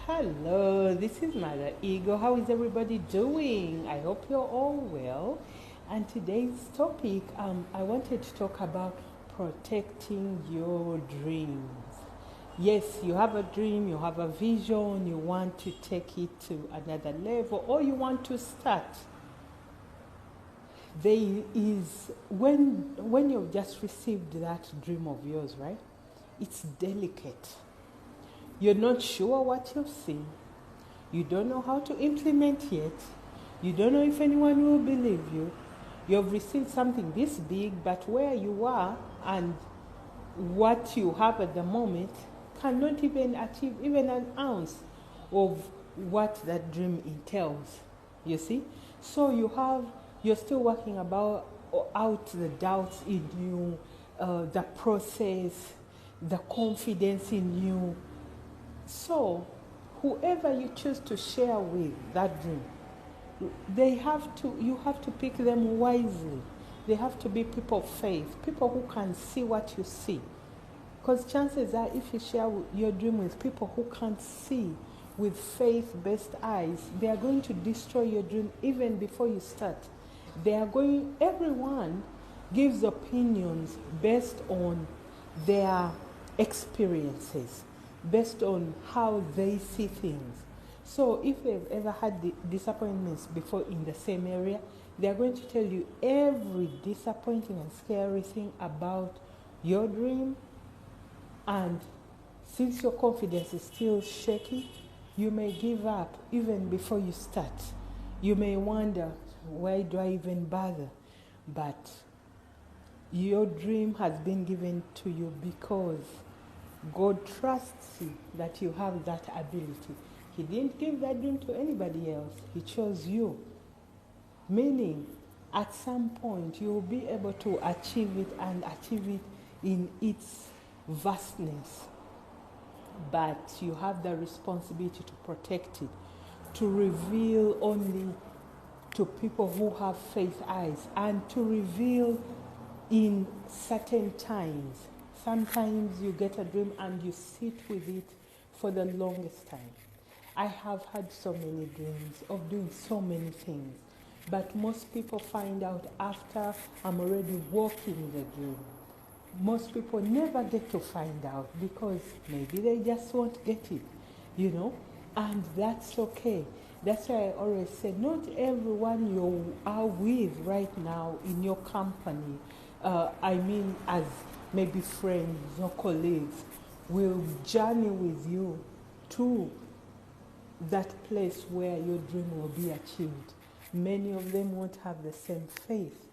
Hello, this is Mother Ego. How is everybody doing? I hope you're all well. And today's topic, I wanted to talk about protecting your dreams. Yes, you have a dream, you have a vision, you want to take it to another level, or you want to start. There is, when you've just received that dream of yours, right? It's delicate. You're not sure what you've seen. You don't know how to implement yet. You don't know if anyone will believe you. You've received something this big, but where you are and what you have at the moment cannot even achieve even an ounce of what that dream entails. You see? So you're still working out the doubts in you, the process, the confidence in you. So, whoever you choose to share with that dream, you have to pick them wisely. They have to be people of faith, people who can see what you see. Because chances are, if you share your dream with people who can't see with faith-based eyes, they are going to destroy your dream even before you start. Everyone gives opinions based on their experiences, based on how they see things. So if they've ever had disappointments before in the same area, they're going to tell you every disappointing and scary thing about your dream. And since your confidence is still shaky, you may give up even before you start. You may wonder, why do I even bother? But your dream has been given to you because God trusts you that you have that ability. He didn't give that dream to anybody else. He chose you. Meaning, at some point, you will be able to achieve it and achieve it in its vastness. But you have the responsibility to protect it, to reveal only to people who have faith eyes, and to reveal in certain times. Sometimes you get a dream and you sit with it for the longest time. I have had so many dreams of doing so many things, but most people find out after I'm already walking the dream. Most people never get to find out because maybe they just won't get it, and that's okay. That's why I always say, not everyone you are with right now in your company, as maybe friends or colleagues, will journey with you to that place where your dream will be achieved. Many of them won't have the same faith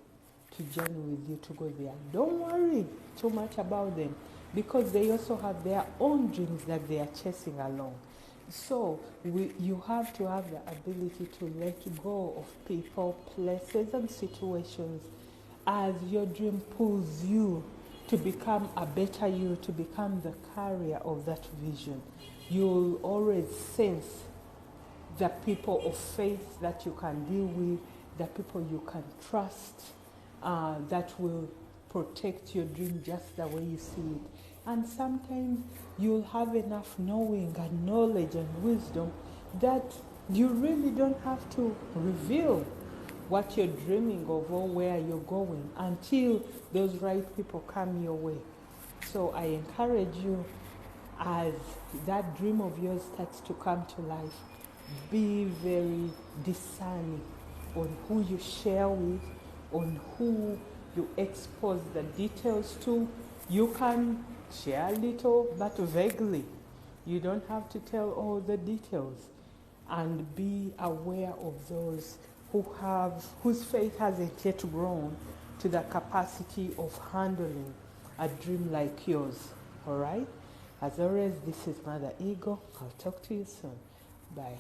to journey with you to go there. Don't worry too much about them because they also have their own dreams that they are chasing along. So you have to have the ability to let go of people, places, and situations as your dream pulls you to become a better you, to become the carrier of that vision. You'll always sense the people of faith that you can deal with, the people you can trust, that will protect your dream just the way you see it. And sometimes you'll have enough knowing and knowledge and wisdom that you really don't have to reveal what you're dreaming of or where you're going until those right people come your way. So I encourage you, as that dream of yours starts to come to life, be very discerning on who you share with, on who you expose the details to. You can share a little, but vaguely. You don't have to tell all the details. And be aware of those whose faith hasn't yet grown to the capacity of handling a dream like yours. All right? As always, this is Mother Ego. I'll talk to you soon. Bye.